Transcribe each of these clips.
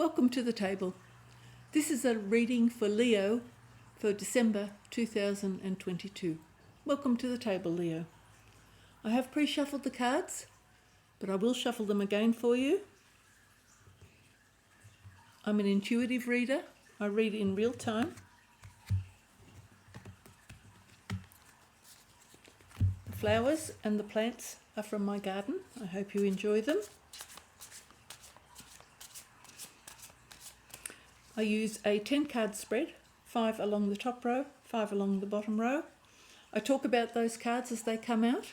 Welcome to the table. This is a reading for Leo for December 2022. Welcome to the table, Leo. I have pre-shuffled the cards, but I will shuffle them again for you. I'm an intuitive reader. I read in real time. The flowers and the plants are from my garden. I hope you enjoy them. I use a 10-card spread, 5 along the top row, 5 along the bottom row. I talk about those cards as they come out,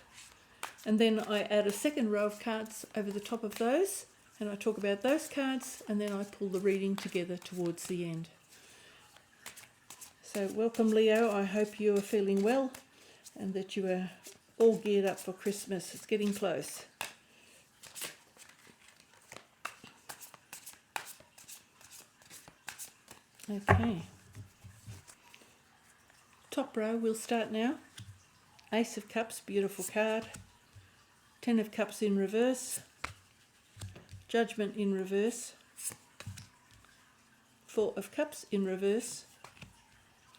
and then I add a second row of cards over the top of those, and I talk about those cards, and then I pull the reading together towards the end. So welcome, Leo. I hope you are feeling well and that you are all geared up for Christmas. It's getting close. Okay. Top row, we'll start now. Ace of Cups, beautiful card. 10 of Cups in reverse. Judgment in reverse. 4 of Cups in reverse.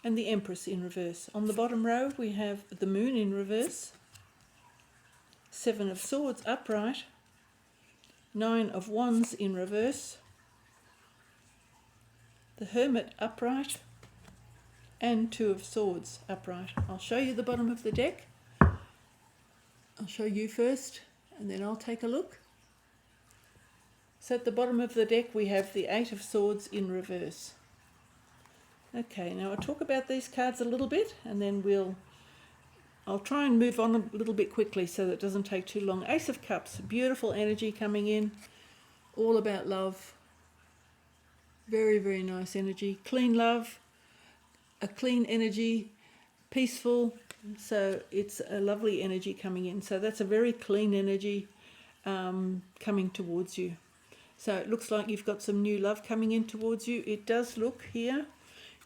And the Empress in reverse. On the bottom row, we have the Moon in reverse. 7 of Swords upright. 9 of Wands in reverse. The Hermit upright, and 2 of Swords upright. I'll show you the bottom of the deck. I'll show you first, and then I'll take a look. So at the bottom of the deck we have the 8 of Swords in reverse. Okay, now I'll talk about these cards a little bit, and then I'll try and move on a little bit quickly so that it doesn't take too long. Ace of Cups, beautiful energy coming in, all about love. Very, very nice energy. Clean love, a clean energy, peaceful. So it's a lovely energy coming in. So that's a very clean energy coming towards you. So it looks like you've got some new love coming in towards you. It does look here.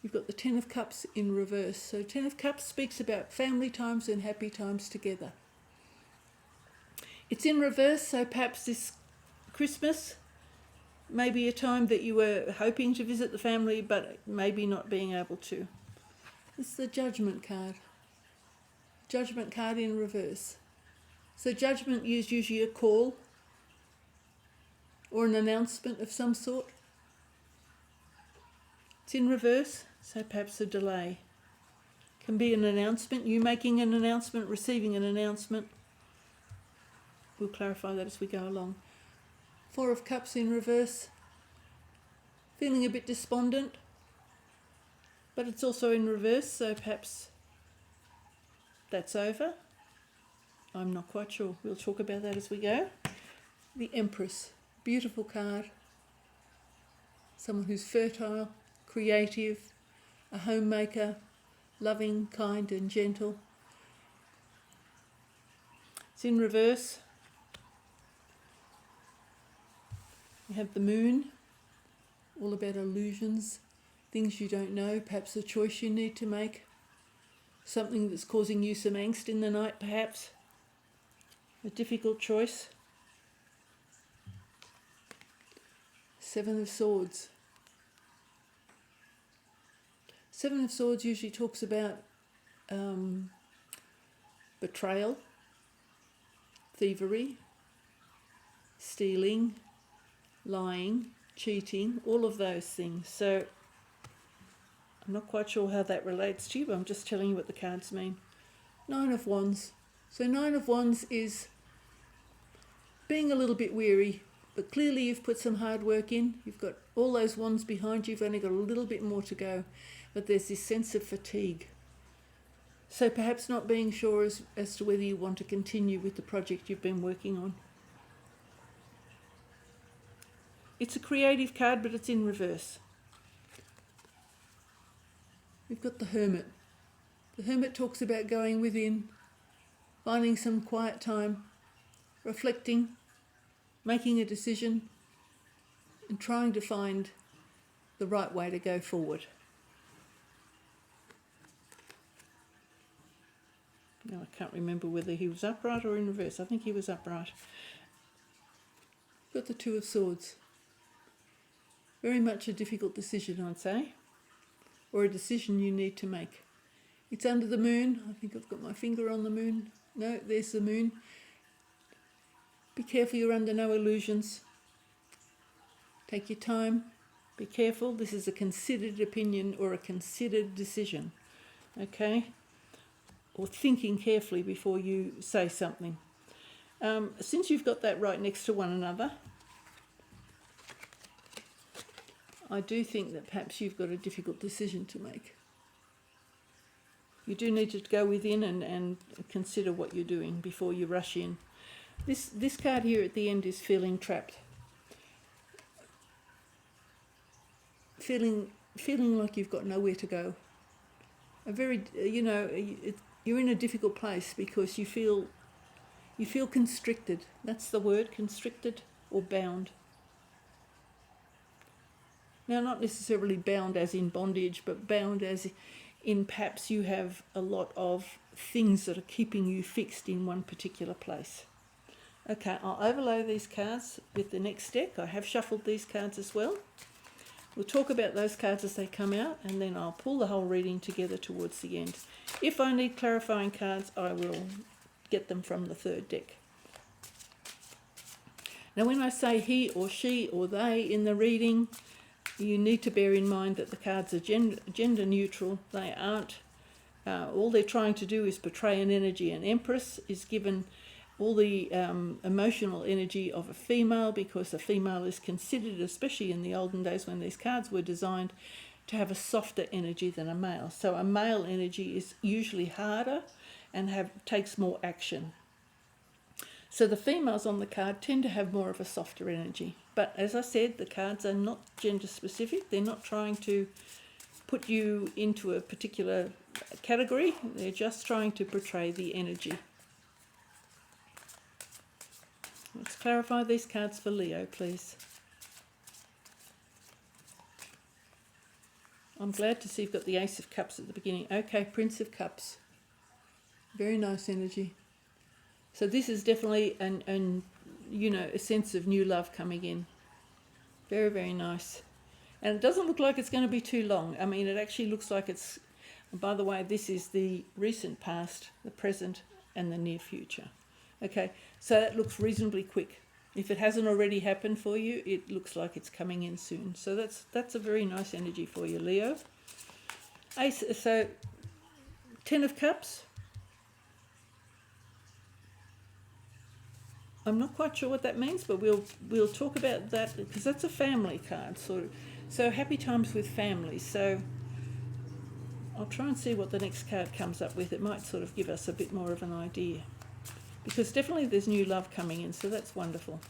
You've got the 10 of Cups in reverse. So 10 of Cups speaks about family times and happy times together. It's in reverse, so perhaps this Christmas maybe a time that you were hoping to visit the family, but maybe not being able to. It's the Judgment card. Judgment card in reverse. So Judgment is usually a call or an announcement of some sort. It's in reverse, so perhaps a delay. Can be an announcement, you making an announcement, receiving an announcement. We'll clarify that as we go along. 4 of Cups in reverse, feeling a bit despondent, but it's also in reverse, so perhaps that's over. I'm not quite sure. We'll talk about that as we go. The Empress, beautiful card. Someone who's fertile, creative, a homemaker, loving, kind and gentle. It's in reverse. We have the Moon, all about illusions, things you don't know, perhaps a choice you need to make, something that's causing you some angst in the night perhaps, a difficult choice. 7 of Swords. 7 of Swords usually talks about betrayal, thievery, stealing, lying, cheating, all of those things. So I'm not quite sure how that relates to you, but I'm just telling you what the cards mean. 9 of Wands. So 9 of Wands is being a little bit weary, but clearly you've put some hard work in. You've got all those wands behind you. You've only got a little bit more to go, but there's this sense of fatigue. So perhaps not being sure as to whether you want to continue with the project you've been working on. It's a creative card, but it's in reverse. We've got the Hermit. The Hermit talks about going within, finding some quiet time, reflecting, making a decision, and trying to find the right way to go forward. Now I can't remember whether he was upright or in reverse. I think he was upright. Got the 2 of Swords. Very much a difficult decision, I'd say, or a decision you need to make. It's under the moon. I think I've got my finger on the moon. No, there's the moon. Be careful you're under no illusions. Take your time. Be careful. This is a considered opinion or a considered decision. Okay? Or thinking carefully before you say something. Since you've got that right next to one another, I do think that perhaps you've got a difficult decision to make. You do need to go within and consider what you're doing before you rush in. This card here at the end is feeling trapped. Feeling like you've got nowhere to go. You're in a difficult place because you feel constricted. That's the word, constricted or bound. Now, not necessarily bound as in bondage, but bound as in perhaps you have a lot of things that are keeping you fixed in one particular place. Okay, I'll overlay these cards with the next deck. I have shuffled these cards as well. We'll talk about those cards as they come out, and then I'll pull the whole reading together towards the end. If I need clarifying cards, I will get them from the third deck. Now, when I say he or she or they in the reading, you need to bear in mind that the cards are gender neutral. They aren't. All they're trying to do is portray an energy. An empress is given all the emotional energy of a female, because a female is considered, especially in the olden days when these cards were designed, to have a softer energy than a male. So a male energy is usually harder and takes more action. So the females on the card tend to have more of a softer energy. But as I said, the cards are not gender specific. They're not trying to put you into a particular category. They're just trying to portray the energy. Let's clarify these cards for Leo, please. I'm glad to see you've got the Ace of Cups at the beginning. Okay, Prince of Cups. Very nice energy. So this is definitely a sense of new love coming in. Very, very nice. And it doesn't look like it's going to be too long. I mean, it actually looks like it's, by the way, this is the recent past, the present, and the near future. Okay, so that looks reasonably quick. If it hasn't already happened for you, it looks like it's coming in soon. So that's a very nice energy for you, Leo. Ace, so 10 of Cups. I'm not quite sure what that means, but we'll talk about that, because that's a family card, sort of. So happy times with family. So I'll try and see what the next card comes up with. It might sort of give us a bit more of an idea, because definitely there's new love coming in, so that's wonderful.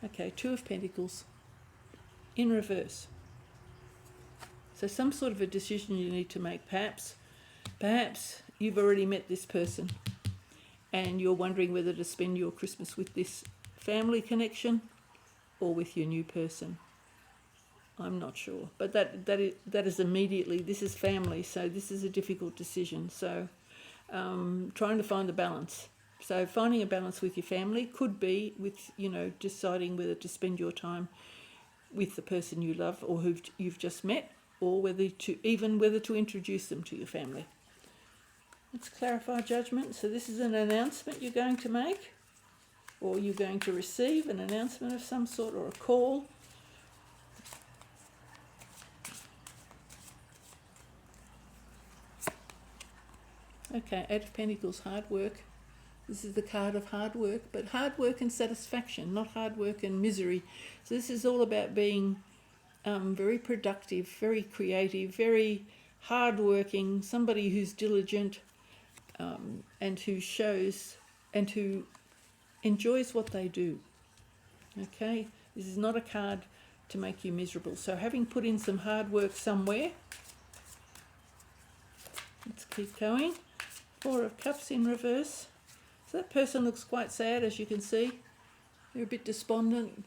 Okay, Two of Pentacles in reverse. So some sort of a decision you need to make. Perhaps you've already met this person and you're wondering whether to spend your Christmas with this family connection or with your new person. I'm not sure, but that is immediately, this is family, so this is a difficult decision. So trying to find a balance. So finding a balance with your family could be with, deciding whether to spend your time with the person you love or who you've just met, or whether to introduce them to your family. Let's clarify Judgment. So this is an announcement you're going to make, or you're going to receive an announcement of some sort, or a call. Okay, Eight of Pentacles, hard work. This is the card of hard work, but hard work and satisfaction, not hard work and misery. So this is all about being very productive, very creative, very hardworking, somebody who's diligent, and who shows and who enjoys what they do. Okay, this is not a card to make you miserable. So having put in some hard work somewhere, let's keep going. Four of Cups in reverse. So that person looks quite sad, as you can see. They're a bit despondent.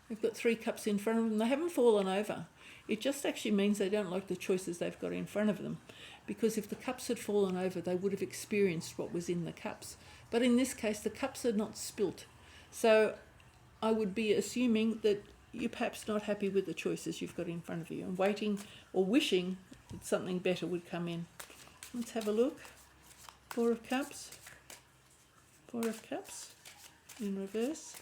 They've got 3 cups in front of them. They haven't fallen over. It just actually means they don't like the choices they've got in front of them. Because if the cups had fallen over, they would have experienced what was in the cups. But in this case, the cups are not spilt. So I would be assuming that you're perhaps not happy with the choices you've got in front of you and waiting or wishing that something better would come in. Let's have a look. Four of Cups. Four of Cups in reverse.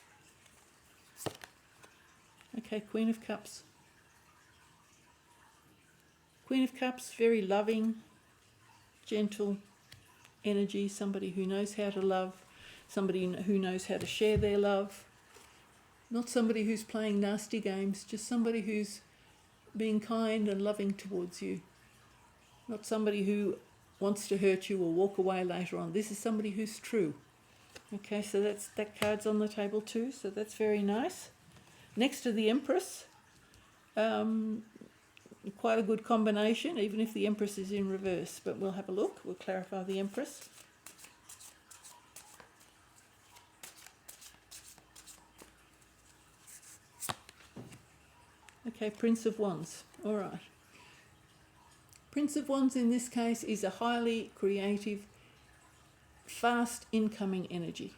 Okay, Queen of Cups. Queen of Cups, very loving, gentle energy, somebody who knows how to love, somebody who knows how to share their love. Not somebody who's playing nasty games, just somebody who's being kind and loving towards you. Not somebody who wants to hurt you or walk away later on. This is somebody who's true. Okay, so that card's on the table too, so that's very nice. Next to the Empress, quite a good combination, even if the Empress is in reverse, but we'll have a look. We'll clarify the Empress. Okay, Prince of Wands. All right. Prince of Wands in this case is a highly creative, fast incoming energy.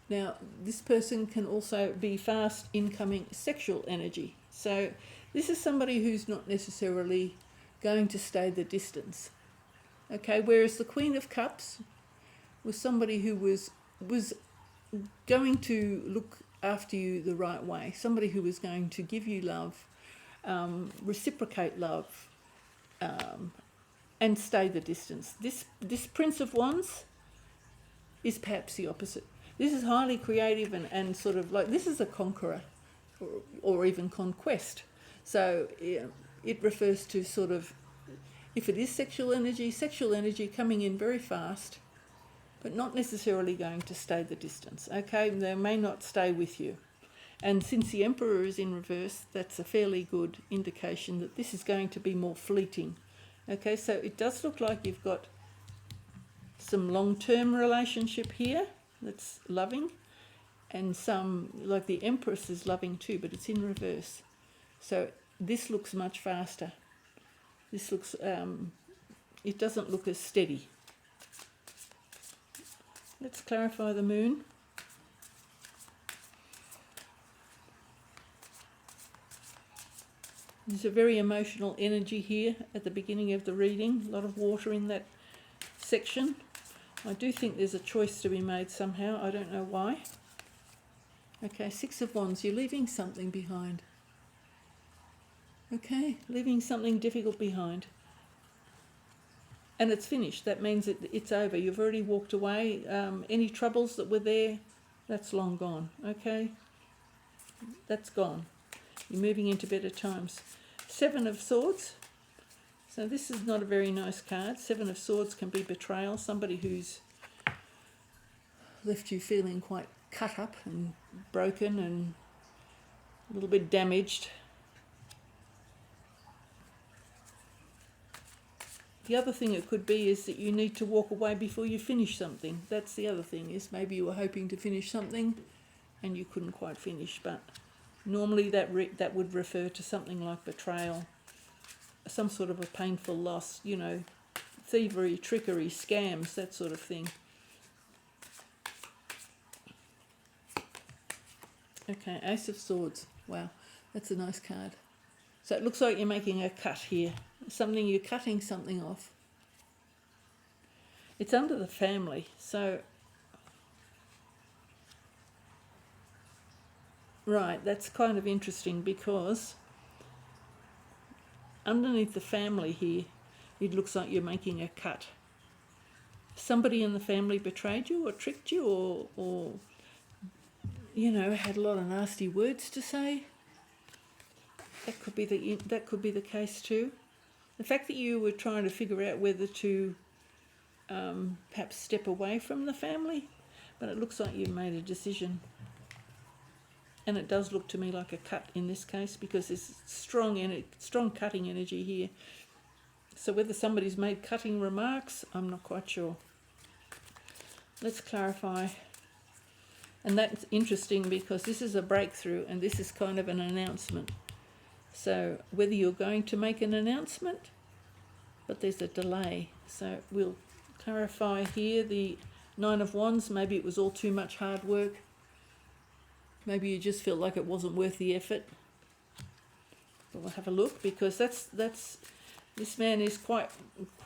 Now, this person can also be fast incoming sexual energy. So this is somebody who's not necessarily going to stay the distance. Okay, whereas the Queen of Cups was somebody who was going to look after you the right way, somebody who was going to give you love, reciprocate love, and stay the distance. This Prince of Wands is perhaps the opposite. This is highly creative and sort of like, this is a conqueror or even conquest. So it refers to sort of, if it is sexual energy coming in very fast, but not necessarily going to stay the distance. Okay, they may not stay with you. And since the Emperor is in reverse, that's a fairly good indication that this is going to be more fleeting. Okay, so it does look like you've got some long-term relationship here that's loving, and some, like the Empress is loving too, but it's in reverse. So this looks much faster. This looks, it doesn't look as steady. Let's clarify the Moon. There's a very emotional energy here at the beginning of the reading. A lot of water in that section. I do think there's a choice to be made somehow. I don't know why. Okay, Six of Wands. You're leaving something behind. Okay, leaving something difficult behind. And it's finished. That means it's over. You've already walked away. Any troubles that were there, that's long gone. Okay? That's gone. You're moving into better times. Seven of Swords. So this is not a very nice card. Seven of Swords can be betrayal. Somebody who's left you feeling quite cut up and broken and a little bit damaged. The other thing it could be is that you need to walk away before you finish something. That's the other thing, is maybe you were hoping to finish something and you couldn't quite finish. But normally that would refer to something like betrayal, some sort of a painful loss, you know, thievery, trickery, scams, that sort of thing. Okay, Ace of Swords. Wow, that's a nice card. So it looks like you're making a cut here. You're cutting something off. It's under the family, so right, that's kind of interesting because underneath the family here, it looks like you're making a cut. Somebody in the family betrayed you or tricked you or you know, had a lot of nasty words to say. That could be the case too. The fact that you were trying to figure out whether to perhaps step away from the family, but it looks like you made a decision. And it does look to me like a cut in this case because there's strong cutting energy here. So whether somebody's made cutting remarks, I'm not quite sure. Let's clarify. And that's interesting because this is a breakthrough and this is kind of an announcement. So whether you're going to make an announcement, but there's a delay. So we'll clarify here the Nine of Wands. Maybe it was all too much hard work. Maybe you just felt like it wasn't worth the effort. But we'll have a look, because that's this man is quite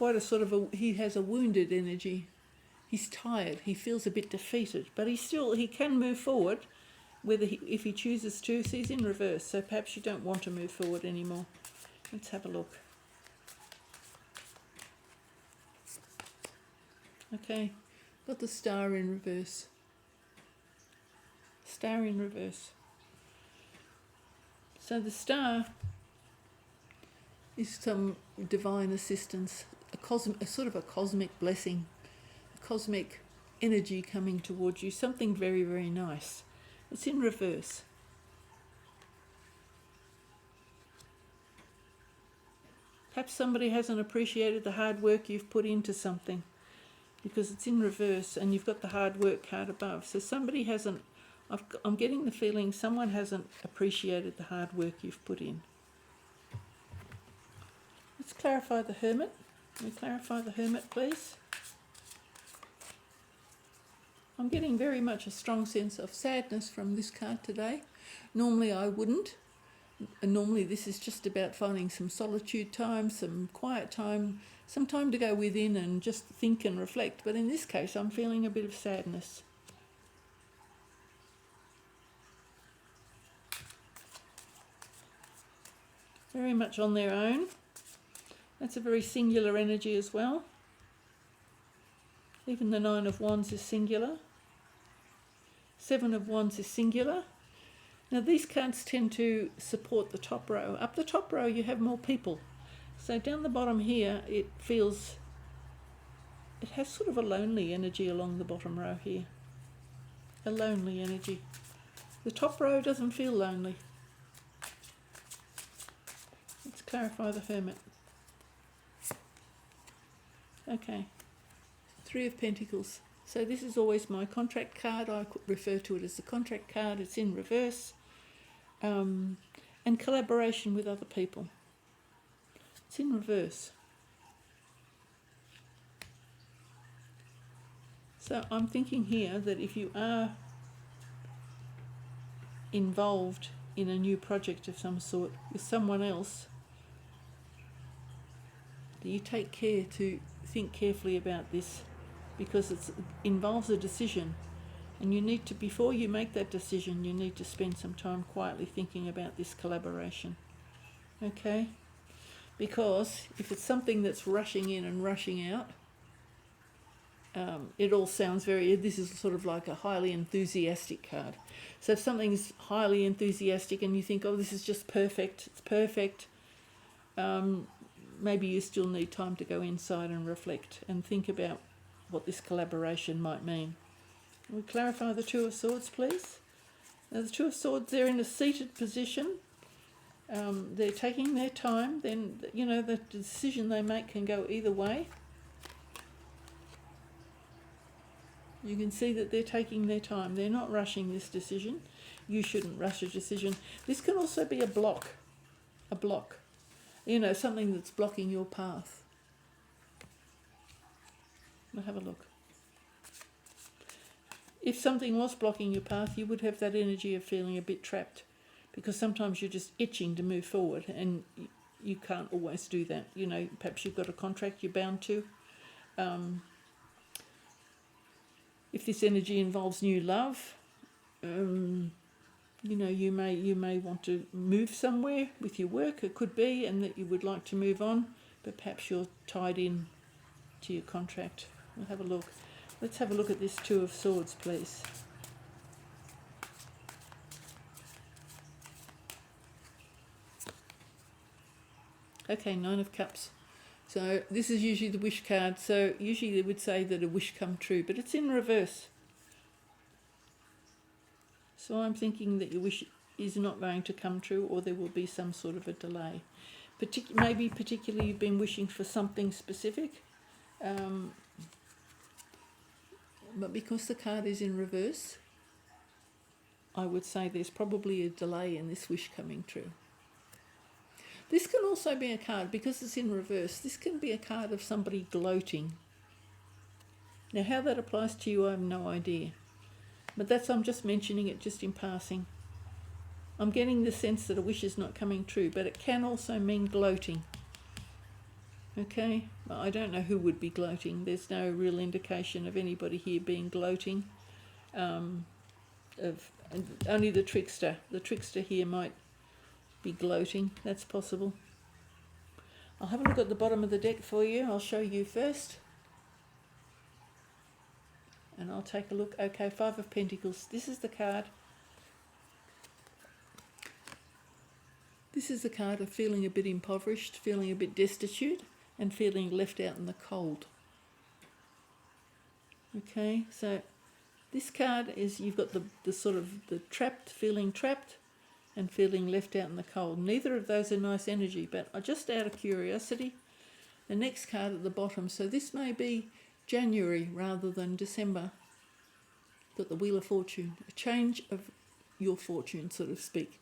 a sort of he has a wounded energy. He's tired. He feels a bit defeated, but he can move forward, if he chooses to. So he's in reverse. So perhaps you don't want to move forward anymore. Let's have a look. Okay, got the Star in reverse. Star in reverse. So the Star is some divine assistance, a sort of a cosmic blessing, a cosmic energy coming towards you, something very, very nice. It's in reverse. Perhaps somebody hasn't appreciated the hard work you've put into something, because it's in reverse and you've got the hard work card above. So somebody hasn't, I'm getting the feeling someone hasn't appreciated the hard work you've put in. Let's clarify the Hermit. Can we clarify the Hermit, please? I'm getting very much a strong sense of sadness from this card today. Normally I wouldn't. And normally this is just about finding some solitude time, some quiet time, some time to go within and just think and reflect. But in this case, I'm feeling a bit of sadness. Very much on their own. That's a very singular energy as well. Even the Nine of Wands is singular. Seven of Wands is singular. Now these cards tend to support the top row. Up the top row you have more people. So down the bottom here it has sort of a lonely energy along the bottom row here. A lonely energy. The top row doesn't feel lonely. Let's clarify the Hermit. Okay, Three of Pentacles. So this is always my contract card. I could refer to it as the contract card. It's in reverse. And collaboration with other people. It's in reverse. So I'm thinking here that if you are involved in a new project of some sort with someone else, you take care to think carefully about this, because it involves a decision, and you need to, before you make that decision, you need to spend some time quietly thinking about this collaboration. Okay? Because if it's something that's rushing in and rushing out, it all sounds this is sort of like a highly enthusiastic card. So if something's highly enthusiastic and you think, oh, this is just perfect, it's perfect, maybe you still need time to go inside and reflect and think about what this collaboration might mean. Can we clarify the Two of Swords, please? Now the Two of Swords, they're in a seated position. They're taking their time. Then, you know, the decision they make can go either way. You can see that they're taking their time. They're not rushing this decision. You shouldn't rush a decision. This can also be a block. A block. You know, something that's blocking your path. Now have a look. If something was blocking your path, you would have that energy of feeling a bit trapped, because sometimes you're just itching to move forward and you can't always do that. You know, perhaps you've got a contract you're bound to. If this energy involves new love, you know, you may want to move somewhere with your work, it could be, and that you would like to move on, but perhaps you're tied in to your contract. We'll have a look. Let's have a look at this Two of Swords, please. Okay, Nine of Cups. So this is usually the wish card. So usually they would say that a wish come true, but it's in reverse. So I'm thinking that your wish is not going to come true, or there will be some sort of a delay. Maybe particularly you've been wishing for something specific. But because the card is in reverse, I would say there's probably a delay in this wish coming true. This can also be a card, because it's in reverse, this can be a card of somebody gloating. Now how that applies to you, I have no idea. But that's, I'm just mentioning it just in passing. I'm getting the sense that a wish is not coming true, but it can also mean gloating. Okay, I don't know who would be gloating. There's no real indication of anybody here being gloating. Only the trickster. The trickster here might be gloating. That's possible. I'll have a look at the bottom of the deck for you. I'll show you first. And I'll take a look. Okay, Five of Pentacles. This is the card. This is the card of feeling a bit impoverished, feeling a bit destitute, and feeling left out in the cold. Okay, so this card is, you've got the sort of the feeling trapped and feeling left out in the cold. Neither of those are nice energy, but just out of curiosity, the next card at the bottom, so this may be January rather than December. Got the Wheel of Fortune, a change of your fortune, so to speak.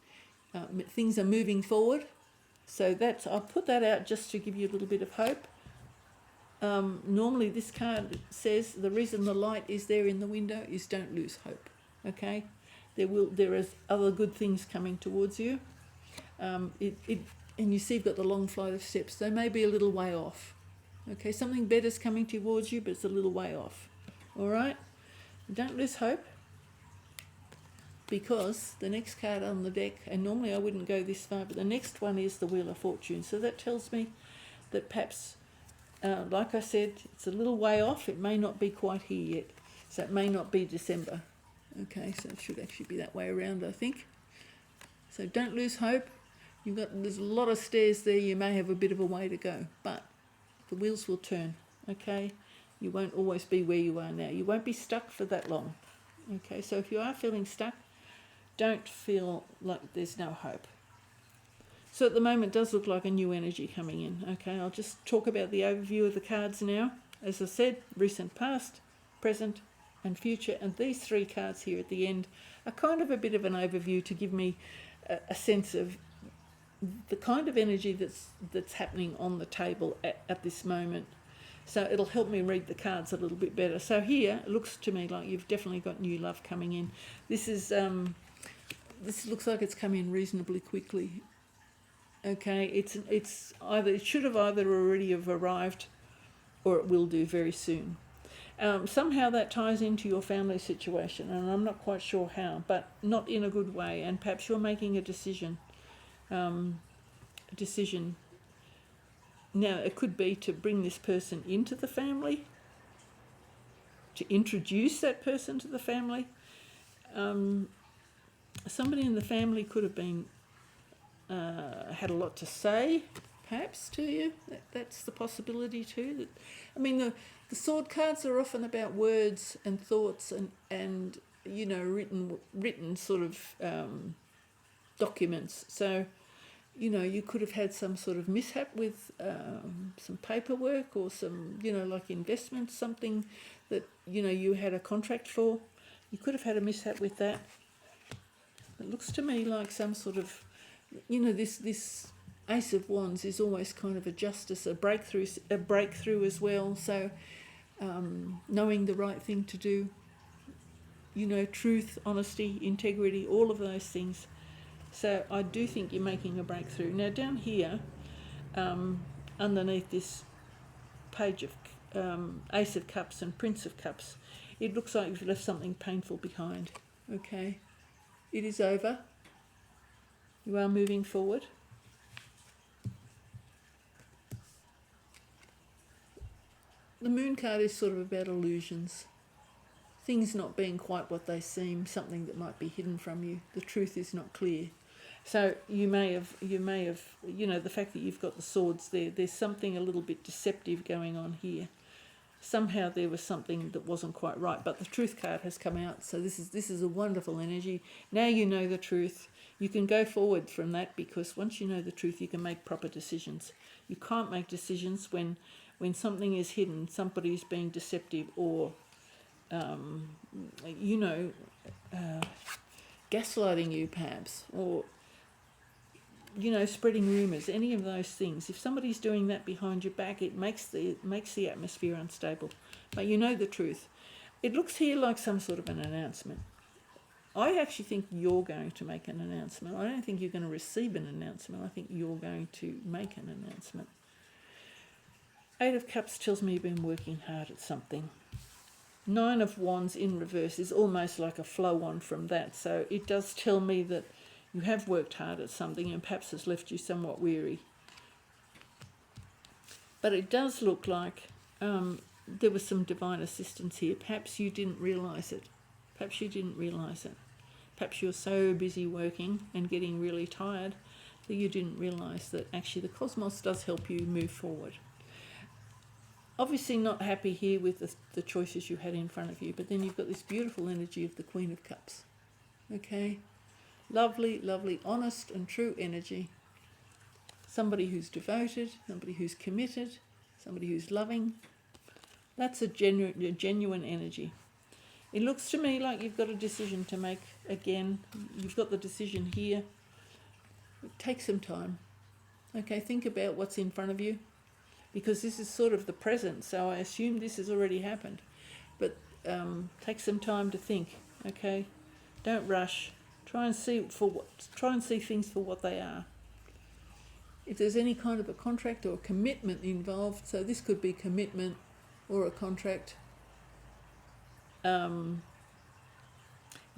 Things are moving forward, so that's, I'll put that out just to give you a little bit of hope. Normally this card says the reason the light is there in the window is don't lose hope. Okay, there is other good things coming towards you. And you see you've got the long flight of steps. They may be a little way off. Okay, something better's coming towards you, but it's a little way off. All right, don't lose hope, because the next card on the deck, and normally I wouldn't go this far, but the next one is the Wheel of Fortune. So that tells me that perhaps, like I said, it's a little way off. It may not be quite here yet. So it may not be December. Okay, so it should actually be that way around, I think. So don't lose hope. There's a lot of stairs there. You may have a bit of a way to go, but the wheels will turn. Okay, you won't always be where you are now. You won't be stuck for that long. Okay, so if you are feeling stuck, don't feel like there's no hope. So at the moment it does look like a new energy coming in. Okay, I'll just talk about the overview of the cards now. As I said, recent, past, present and future, and these three cards here at the end are kind of a bit of an overview to give me a sense of the kind of energy that's happening on the table at this moment. So it'll help me read the cards a little bit better. So here it looks to me like you've definitely got new love coming in. This looks like it's come in reasonably quickly. Okay, it's either, it should have either already have arrived, or it will do very soon. Somehow that ties into your family situation, and I'm not quite sure how, but not in a good way. And perhaps you're making a decision. Now, it could be to bring this person into the family, to introduce that person to the family. Somebody in the family could have been had a lot to say, perhaps, to you. That's the possibility too. I mean, the sword cards are often about words and thoughts and you know, written sort of documents. So, you know, you could have had some sort of mishap with some paperwork or some, you know, like investments, something that, you know, you had a contract for. You could have had a mishap with that. It looks to me like some sort of, you know, this Ace of Wands is always kind of a justice, a breakthrough as well. So knowing the right thing to do, you know, truth, honesty, integrity, all of those things. So I do think you're making a breakthrough. Now down here, underneath this page of Ace of Cups and Prince of Cups, it looks like you've left something painful behind. Okay, it is over. You are moving forward. The Moon card is sort of about illusions. Things not being quite what they seem, something that might be hidden from you. The truth is not clear. So you may have, you know, the fact that you've got the swords there, there's something a little bit deceptive going on here. Somehow there was something that wasn't quite right, but the truth card has come out. So this is a wonderful energy. Now you know the truth. You can go forward from that, because once you know the truth, you can make proper decisions. You can't make decisions when something is hidden, somebody's being deceptive, or you know, gaslighting you perhaps, or, you know, spreading rumours, any of those things. If somebody's doing that behind your back, it makes the atmosphere unstable. But you know the truth. It looks here like some sort of an announcement. I actually think you're going to make an announcement. I don't think you're going to receive an announcement. I think you're going to make an announcement. 8 of Cups tells me you've been working hard at something. 9 of Wands in reverse is almost like a flow on from that. So it does tell me that you have worked hard at something and perhaps has left you somewhat weary. But it does look like there was some divine assistance here. Perhaps you didn't realise it. Perhaps you didn't realise it. Perhaps you're so busy working and getting really tired that you didn't realise that actually the cosmos does help you move forward. Obviously not happy here with the choices you had in front of you, but then you've got this beautiful energy of the Queen of Cups. Okay? Lovely, lovely, honest and true energy. Somebody who's devoted, somebody who's committed, somebody who's loving. That's a genuine energy. It looks to me like you've got a decision to make again. You've got the decision here. Take some time. Okay, think about what's in front of you, because this is sort of the present, so I assume this has already happened. But take some time to think, okay? Don't rush. Try and see things for what they are. If there's any kind of a contract or a commitment involved, so this could be commitment or a contract, it's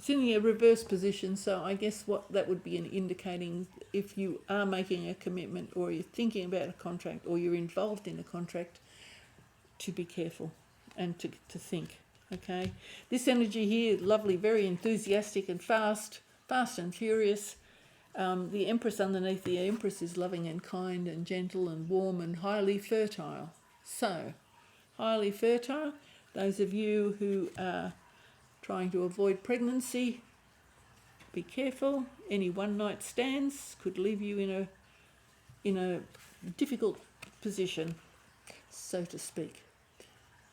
in a reverse position, so I guess what that would be indicating, if you are making a commitment or you're thinking about a contract or you're involved in a contract, to be careful and to think, okay? This energy here, lovely, very enthusiastic and fast and furious. The Empress underneath, the Empress is loving and kind and gentle and warm and highly fertile. So, highly fertile, those of you who are trying to avoid pregnancy, be careful. Any one-night stands could leave you in a difficult position, so to speak.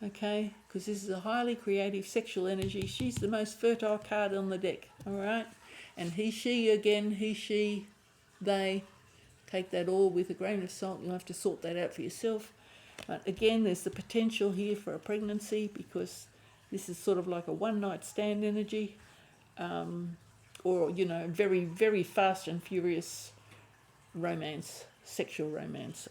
Okay, because this is a highly creative sexual energy. She's the most fertile card on the deck, all right? And he, she, they, take that all with a grain of salt. You'll have to sort that out for yourself. But again, there's the potential here for a pregnancy, because this is sort of like a one-night stand energy, or, very, very fast and furious romance, sexual romance.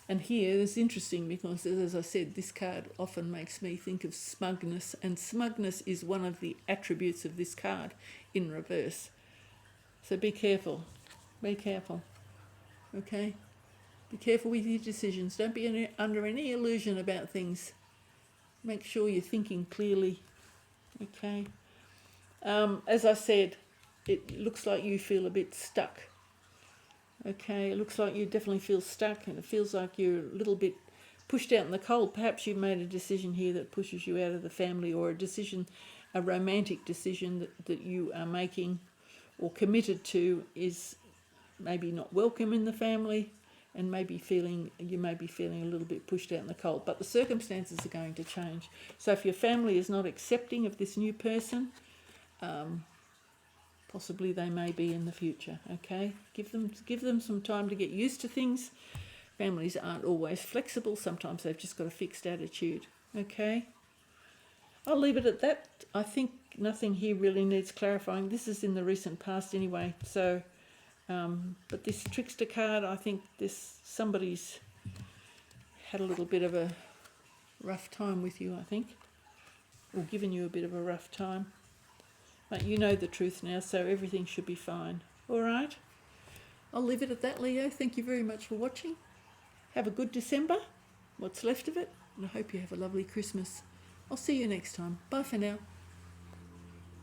And here it's interesting because, as I said, this card often makes me think of smugness, and smugness is one of the attributes of this card in reverse. So be careful. Be careful. Okay? Be careful with your decisions. Don't be under any illusion about things. Make sure you're thinking clearly. Okay? As I said, it looks like you feel a bit stuck. Okay, it looks like you definitely feel stuck, and it feels like you're a little bit pushed out in the cold. Perhaps you've made a decision here that pushes you out of the family, or a romantic decision that you are making or committed to is maybe not welcome in the family, and you may be feeling a little bit pushed out in the cold. But the circumstances are going to change. So if your family is not accepting of this new person, possibly they may be in the future, okay? Give them some time to get used to things. Families aren't always flexible. Sometimes they've just got a fixed attitude, okay? I'll leave it at that. I think nothing here really needs clarifying. This is in the recent past anyway. So, but this trickster card, I think somebody's had a little bit of a rough time with you, I think, or given you a bit of a rough time. But you know the truth now, so everything should be fine. All right? I'll leave it at that, Leo. Thank you very much for watching. Have a good December, what's left of it, and I hope you have a lovely Christmas. I'll see you next time. Bye for now.